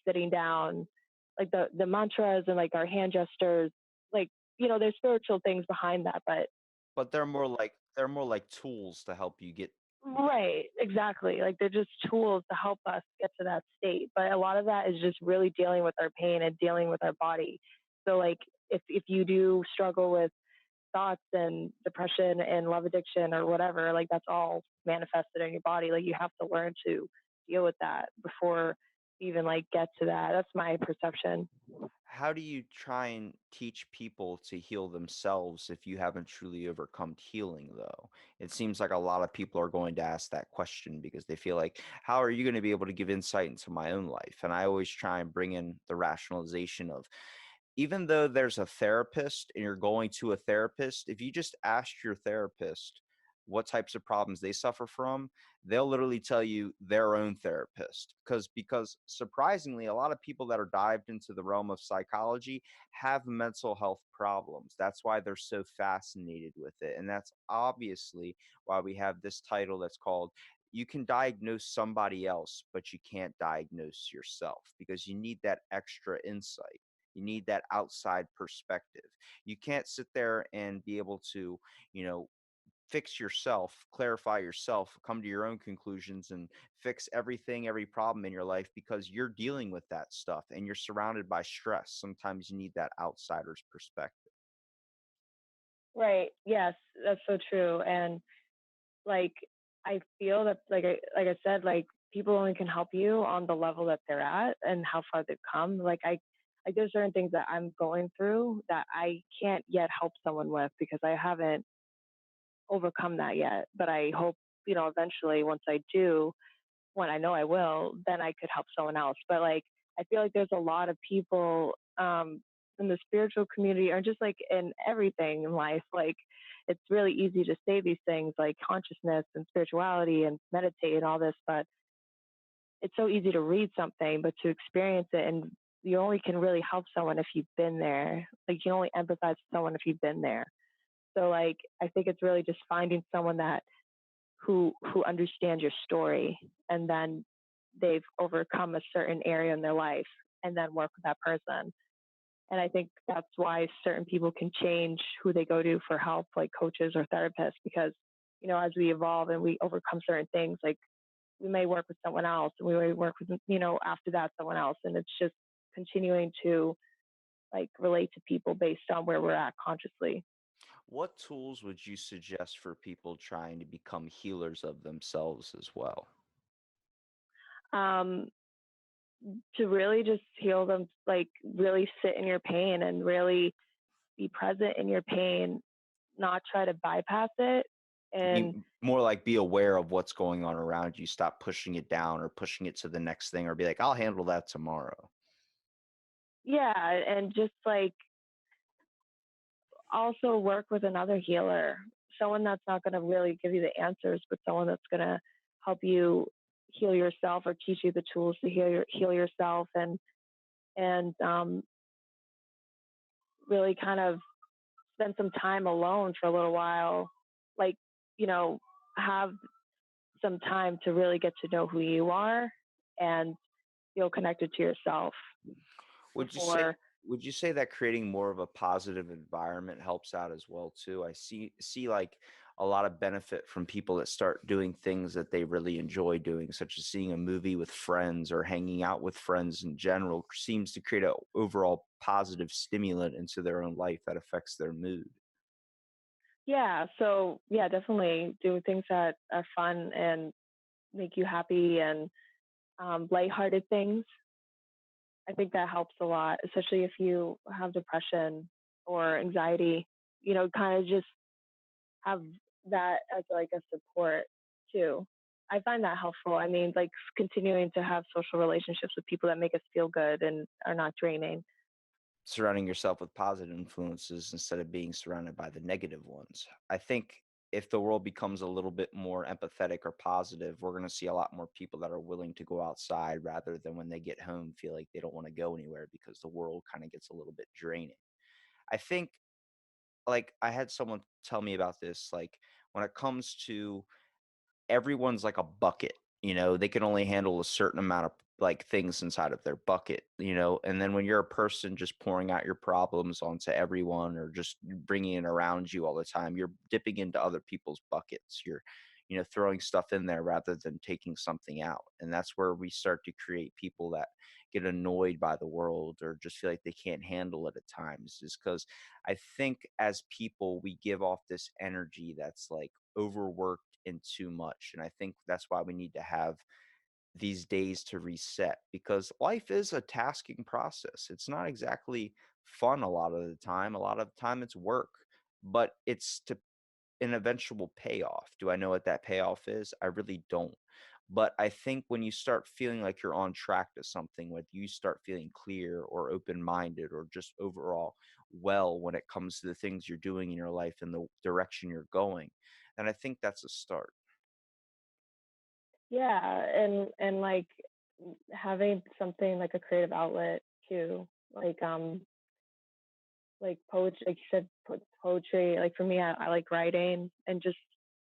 sitting down, like the mantras and like our hand gestures. Like there's spiritual things behind that, but But they're more like tools to help you get. right, exactly. Like they're just tools to help us get to that state. But a lot of that is just really dealing with our pain and dealing with our body. So like if you do struggle with thoughts and depression and love addiction or whatever, like that's all manifested in your body. Like you have to learn to deal with that before you even like get to that. That's my perception. How do you try and teach people to heal themselves if you haven't truly overcome healing, though? It seems like a lot of people are going to ask that question because they feel like, how are you going to be able to give insight into my own life? And I always try and bring in the rationalization of, even though there's a therapist and you're going to a therapist, if you just ask your therapist what types of problems they suffer from, they'll literally tell you their own therapist. Because surprisingly, a lot of people that are dived into the realm of psychology have mental health problems. That's why they're so fascinated with it. And that's obviously why we have this title that's called, you can diagnose somebody else, but you can't diagnose yourself, because you need that extra insight. You need that outside perspective. You can't sit there and be able to, you know, fix yourself, clarify yourself, come to your own conclusions and fix everything, every problem in your life, because you're dealing with that stuff and you're surrounded by stress. Sometimes you need that outsider's perspective. Right. Yes, that's so true. And like I feel that like I said, like people only can help you on the level that they're at and how far they've come. Like there's certain things that I'm going through that I can't yet help someone with because I haven't overcome that yet. But I hope, eventually once I do, when I know I will, then I could help someone else. But like I feel like there's a lot of people in the spiritual community or just like in everything in life, like it's really easy to say these things like consciousness and spirituality and meditate and all this, but it's so easy to read something, but to experience it, and you only can really help someone if you've been there. Like you can only empathize with someone if you've been there. So like I think it's really just finding someone that who understand your story, and then they've overcome a certain area in their life and then work with that person. And I think that's why certain people can change who they go to for help, like coaches or therapists, because, as we evolve and we overcome certain things, like we may work with someone else and we may work with, after that, someone else. And it's just continuing to like relate to people based on where we're at consciously. What tools would you suggest for people trying to become healers of themselves as well? Um, to really just heal them, like really sit in your pain and really be present in your pain, not try to bypass it. And More like be aware of what's going on around you. Stop pushing it down or pushing it to the next thing, or be like, I'll handle that tomorrow. yeah, and just like also work with another healer, someone that's not going to really give you the answers, but someone that's going to help you heal yourself or teach you the tools to heal yourself, and really kind of spend some time alone for a little while, like you know have some time to really get to know who you are and feel connected to yourself Would you say before. would you say that creating more of a positive environment helps out as well too? I see like a lot of benefit from people that start doing things that they really enjoy doing, such as seeing a movie with friends or hanging out with friends in general, seems to create a overall positive stimulant into their own life that affects their mood. Yeah, so yeah, definitely doing things that are fun and make you happy, and lighthearted things. I think that helps a lot, especially if you have depression or anxiety. Kind of just have that as like a support too. I find that helpful. I mean, like continuing to have social relationships with people that make us feel good and are not draining. Surrounding yourself with positive influences instead of being surrounded by the negative ones. I think if the world becomes a little bit more empathetic or positive, we're going to see a lot more people that are willing to go outside rather than when they get home feel like they don't want to go anywhere because the world kind of gets a little bit draining. I think like I had someone tell me about this, like when it comes to everyone's like a bucket, they can only handle a certain amount of like things inside of their bucket, and then when you're a person just pouring out your problems onto everyone or just bringing it around you all the time, you're dipping into other people's buckets. You're throwing stuff in there rather than taking something out, and that's where we start to create people that get annoyed by the world or just feel like they can't handle it at times, is because I think as people we give off this energy that's like overworked and too much. And I think that's why we need to have these days to reset, because life is a tasking process. It's not exactly fun a lot of the time. A lot of the time it's work, but it's to an eventual payoff. Do I know what that payoff is? I really don't. But I think when you start feeling like you're on track to something, when you start feeling clear or open minded or just overall well when it comes to the things you're doing in your life and the direction you're going, then I think that's a start. Yeah, and like having something like a creative outlet too, like poetry, like you said, poetry. Like for me, I like writing, and just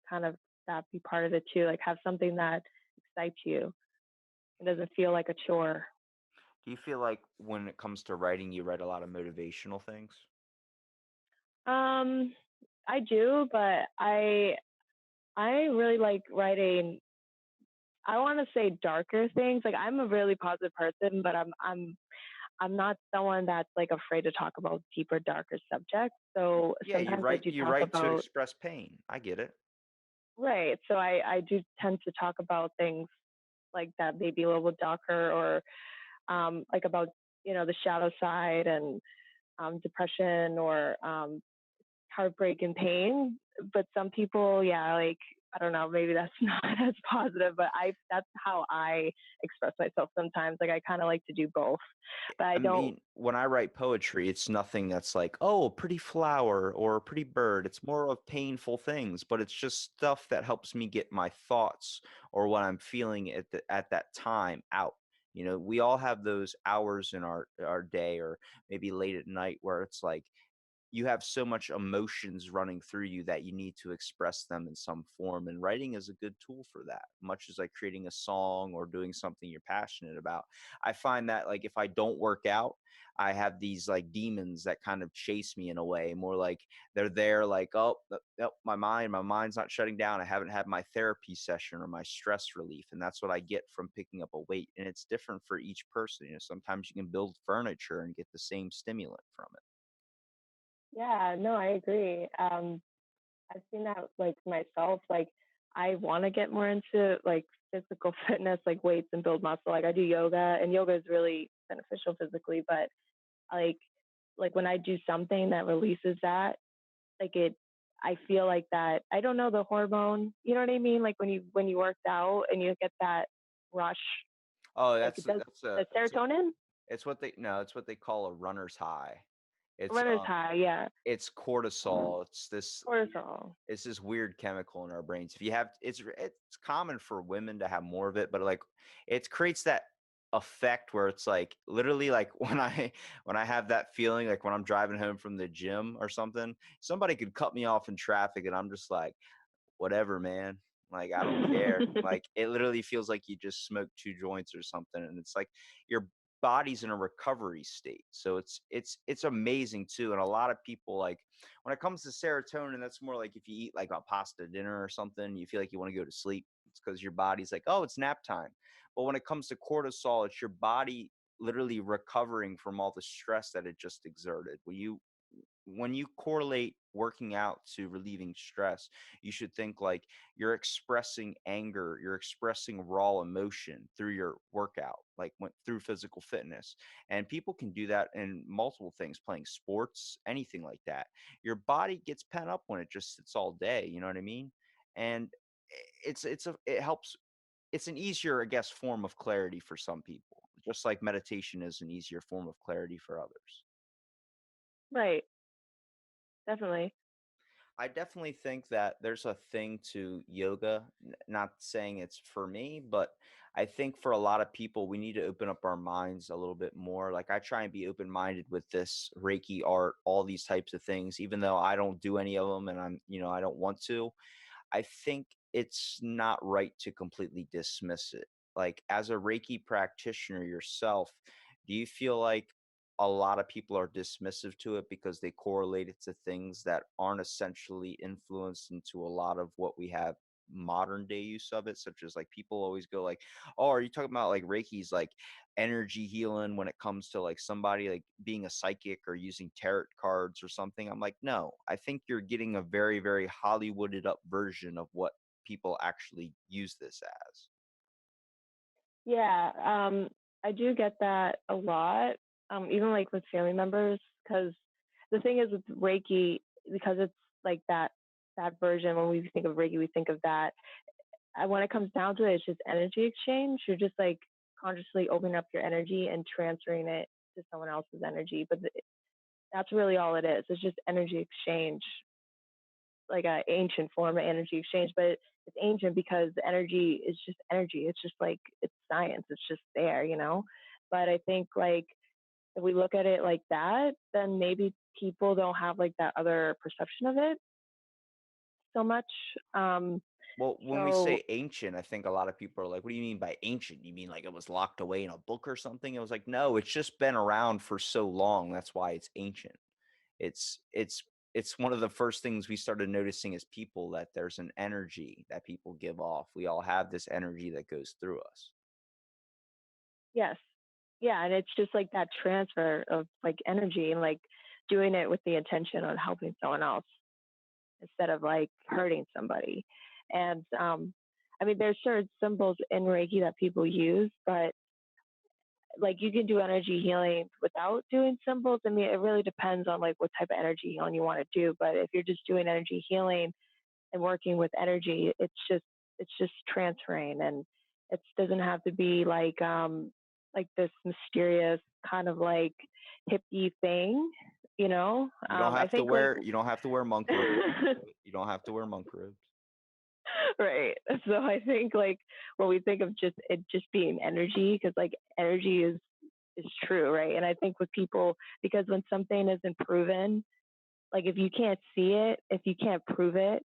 kind of that be part of it too. Like have something that excites you. It doesn't feel like a chore. Do you feel like when it comes to writing, you write a lot of motivational things? Um, I do, but I really like writing. I want to say darker things. Like I'm a really positive person, but I'm not someone that's like afraid to talk about deeper, darker subjects. So Yeah, you sometimes I write do you talk write to about. express pain. I get it. Right. So I do tend to talk about things like that, maybe a little bit darker, or like about the shadow side, and depression, or heartbreak and pain. But some people, yeah, like I don't know, maybe that's not as positive, but I that's how I express myself sometimes. Like I kind of like to do both, but I I don't. mean, when I write poetry, it's nothing that's like, oh, a pretty flower or a pretty bird. It's more of painful things, but it's just stuff that helps me get my thoughts or what I'm feeling at that time out. We all have those hours in our day or maybe late at night where it's like you have so much emotions running through you that you need to express them in some form. And writing is a good tool for that, much as like creating a song or doing something you're passionate about. I find that like if I don't work out, I have these like demons that kind of chase me in a way, more like they're there like, oh, my mind's not shutting down. I haven't had my therapy session or my stress relief. And that's what I get from picking up a weight. And it's different for each person. You know, sometimes you can build furniture and get the same stimulant from it. Yeah, no, I agree. I've seen that like myself. Like I want to get more into like physical fitness, like weights and build muscle. Like I do yoga, and yoga is really beneficial physically. But like like when I do something that releases that, like it, I feel like that. I don't know the hormone. You know what I mean? Like when you worked out and you get that rush, Oh, like it does the that's a serotonin, it's what they no, it's what they call a runner's high. It's runner's high. Yeah, it's cortisol. cortisol. It's this weird chemical in our brains. If you have it's common for women to have more of it, but like it creates that effect where it's like literally like when I have that feeling like when I'm driving home from the gym or something, somebody could cut me off in traffic and I'm just like, whatever, man. Like, I don't care. Like, it literally feels like you just smoked 2 joints or something, and it's like your body's in a recovery state. So it's amazing too. And a lot of people like when it comes to serotonin, that's more like if you eat like a pasta dinner or something, you feel like you want to go to sleep. It's because your body's like, oh, it's nap time. But when it comes to cortisol, it's your body literally recovering from all the stress that it just exerted. When you correlate working out to relieving stress, you should think like you're expressing anger, you're expressing raw emotion through your workout, like through physical fitness. And people can do that in multiple things, playing sports, anything like that. Your body gets pent up when it just sits all day, you know what I mean? And it helps. It's an easier, I guess, form of clarity for some people, just like meditation is an easier form of clarity for others. Right, definitely. I definitely think that there's a thing to yoga, not saying it's for me, but I think for a lot of people, we need to open up our minds a little bit more. Like I try and be open minded with this Reiki art, all these types of things, even though I don't do any of them and I don't want to. I think it's not right to completely dismiss it. Like, as a Reiki practitioner yourself, do you feel like a lot of people are dismissive to it because they correlate it to things that aren't essentially influenced into a lot of what we have modern day use of it, such as like people always go like, oh, are you talking about like Reiki's like energy healing when it comes to like somebody like being a psychic or using tarot cards or something? I'm like, no, I think you're getting a very, very Hollywooded up version of what people actually use this as. Yeah, I do get that a lot, even like with family members, because the thing is with Reiki, because it's like that version. When we think of Reiki, we think of that. When it comes down to it, it's just energy exchange. You're just like consciously opening up your energy and transferring it to someone else's energy. But that's really all it is. It's just energy exchange, like an ancient form of energy exchange. But it's ancient because the energy is just energy. It's just like it's science. It's just there, you know. But I think like if we look at it like that, then maybe people don't have like that other perception of it so much. Um, Well, when we so say ancient, I think a lot of people are like, what do you mean by ancient? You mean like it was locked away in a book or something? It was like, no, it's just been around for so long. That's why it's ancient. It's it's it's one of the first things we started noticing as people that there's an energy that people give off. We all have this energy that goes through us. yes, yeah, and it's just like that transfer of like energy and like doing it with the intention on helping someone else instead of like hurting somebody. And I mean, there's certain symbols in Reiki that people use, but like you can do energy healing without doing symbols. I mean, it really depends on like what type of energy healing you want to do. But if you're just doing energy healing and working with energy, it's just transferring, and it doesn't have to be like this mysterious kind of like hippie thing, you know. I think like You don't have to wear monk robes. You don't have to wear monk robes. right. So I think like when we think of just it just being energy, because like energy is true, right? And I think with people, because when something isn't proven, like if you can't see it, if you can't prove it,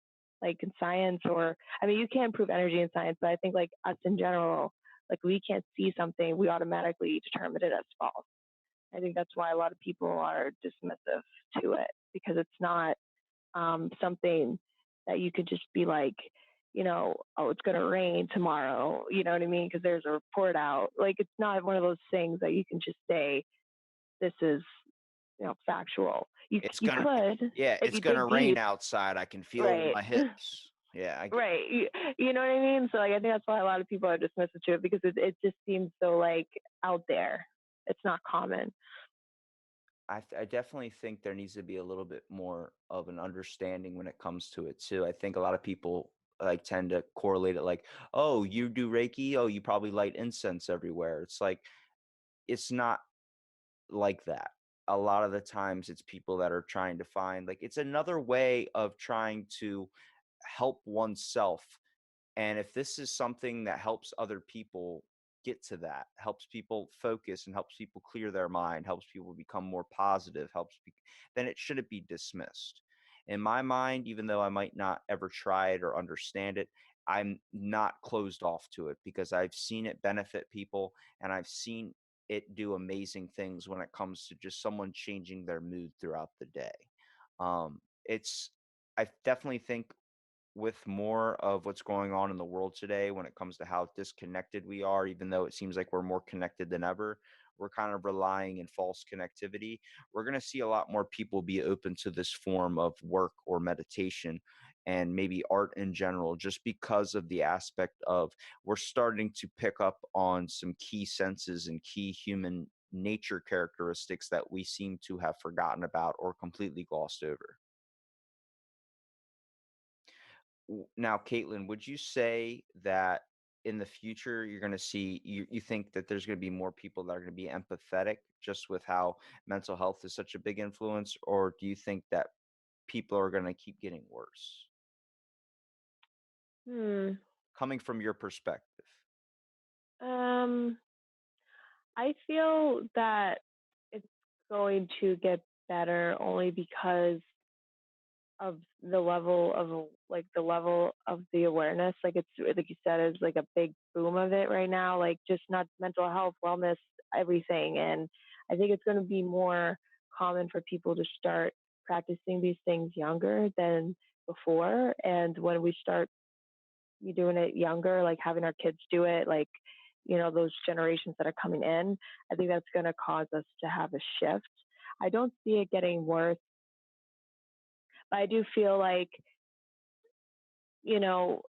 like in science, or I mean, you can prove energy in science, but I think like us in general, like we can't see something, we automatically determine it as false. I think that's why a lot of people are dismissive to it, because it's not something that you could just be like, oh, it's going to rain tomorrow. You know what I mean? Because there's a report out. Like, it's not one of those things that you can just say, this is, factual. You, It's you gonna could, yeah, if it's you gonna dig rain deep, outside. I can feel it in right? my hips. Yeah, I get Right. You know what I mean? So, like, I think that's why a lot of people are dismissive to it, because it just seems so, like, out there. It's not common. I definitely think there needs to be a little bit more of an understanding when it comes to it too. I think a lot of people like tend to correlate it like, oh, you do Reiki, oh, you probably light incense everywhere. It's like it's not like that. A lot of the times it's people that are trying to find like it's another way of trying to help oneself. And if this is something that helps other people get to that, helps people focus and helps people clear their mind, helps people become more positive, then it shouldn't be dismissed. In my mind, even though I might not ever try it or understand it, I'm not closed off to it because I've seen it benefit people and I've seen it do amazing things when it comes to just someone changing their mood throughout the day. It's I definitely think with more of what's going on in the world today when it comes to how disconnected we are, even though it seems like we're more connected than ever, we're kind of relying in false connectivity. We're going to see a lot more people be open to this form of work or meditation and maybe art in general, just because of the aspect of we're starting to pick up on some key senses and key human nature characteristics that we seem to have forgotten about or completely glossed over. Now, Caitlin, would you say that in the future you're going to see you think that there's going to be more people that are going to be empathetic just with how mental health is such a big influence, or do you think that people are going to keep getting worse? Hmm. Coming from your perspective. Um, I feel that it's going to get better only because of the level of the awareness. Like, it's like you said, is like a big boom of it right now, like just not mental health, wellness, everything. And I think it's going to be more common for people to start practicing these things younger than before. And when we start doing it younger, like having our kids do it, like, those generations that are coming in, I think that's going to cause us to have a shift. I don't see it getting worse, but I do feel like, you know,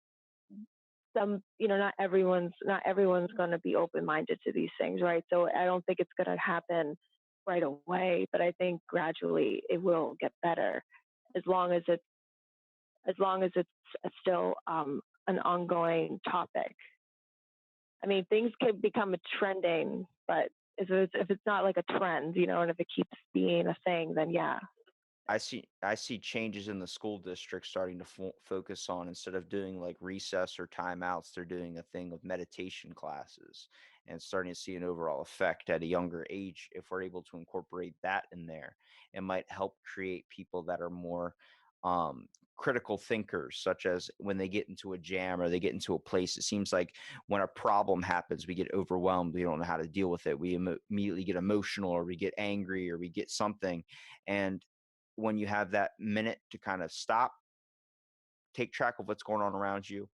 not everyone's going to be open minded to these things, right? So I don't think it's going to happen right away, but I think gradually it will get better, as long as it's still an ongoing topic. I mean, things could become a trending, but if it's not like a trend, and if it keeps being a thing, then yeah. I see changes in the school district starting to focus on, instead of doing like recess or timeouts, they're doing a thing of meditation classes and starting to see an overall effect at a younger age. If we're able to incorporate that in there, it might help create people that are more um, critical thinkers, such as when they get into a jam or they get into a place. It seems like when a problem happens, we get overwhelmed. We don't know how to deal with it. We immediately get emotional, or we get angry, or we get something. And when you have that minute to kind of stop, take track of what's going on around you,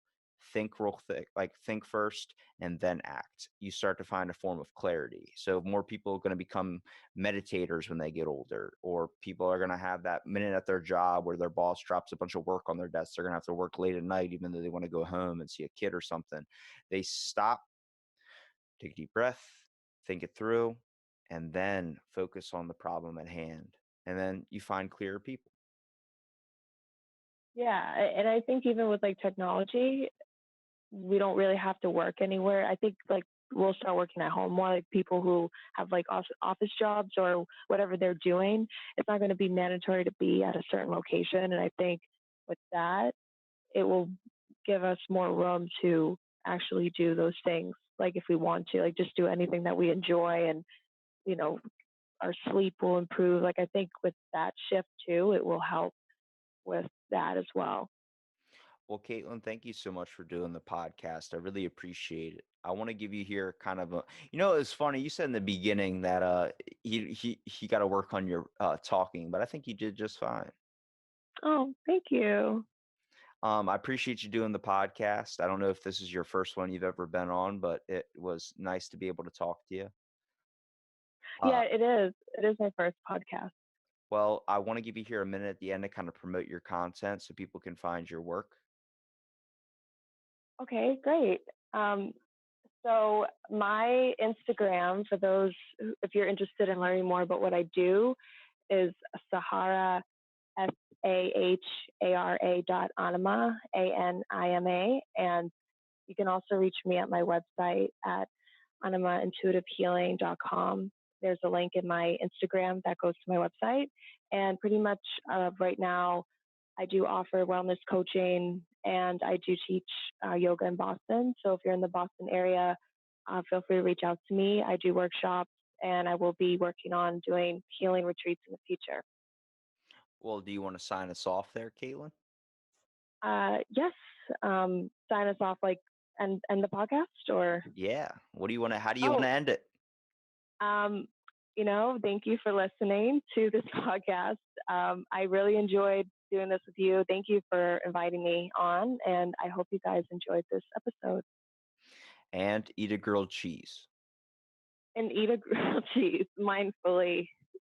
think real thick, like think first and then act. You start to find a form of clarity. So more people are going to become meditators when they get older, or people are going to have that minute at their job where their boss drops a bunch of work on their desk. They're going to have to work late at night, even though they want to go home and see a kid or something. They stop, take a deep breath, think it through, and then focus on the problem at hand. And then you find clearer people. Yeah, and I think even with like technology, we don't really have to work anywhere. I think like we'll start working at home more, like people who have like office jobs or whatever they're doing. It's not going to be mandatory to be at a certain location. And I think with that, it will give us more room to actually do those things. Like if we want to, like just do anything that we enjoy and, you know, our sleep will improve. Like I think with that shift too, it will help with that as well. Well, Caitlin, thank you so much for doing the podcast. I really appreciate it. I want to give you here kind of a, it's funny. You said in the beginning that he got to work on your talking, but I think you did just fine. Oh, thank you. I appreciate you doing the podcast. I don't know if this is your first one you've ever been on, but it was nice to be able to talk to you. Yeah, Uh, it is. It is my first podcast. well, I want to give you here a minute at the end to kind of promote your content so people can find your work. Okay, great. Um, so my Instagram, for those if you're interested in learning more about what I do, is Sahara SAHARA .anima ANIMA, and you can also reach me at my website at animaintuitivehealing.com. There's a link in my Instagram that goes to my website. And pretty much right now, I do offer wellness coaching and I do teach yoga in Boston. So if you're in the Boston area, feel free to reach out to me. I do workshops and I will be working on doing healing retreats in the future. Well, do you want to sign us off there, Caitlin? Yes, sign us off like and the podcast or Yeah. What do you want to, how do you want oh to end it? Um, thank you for listening to this podcast. I really enjoyed doing this with you. Thank you for inviting me on, and I hope you guys enjoyed this episode. And eat a grilled cheese. And eat a grilled cheese mindfully.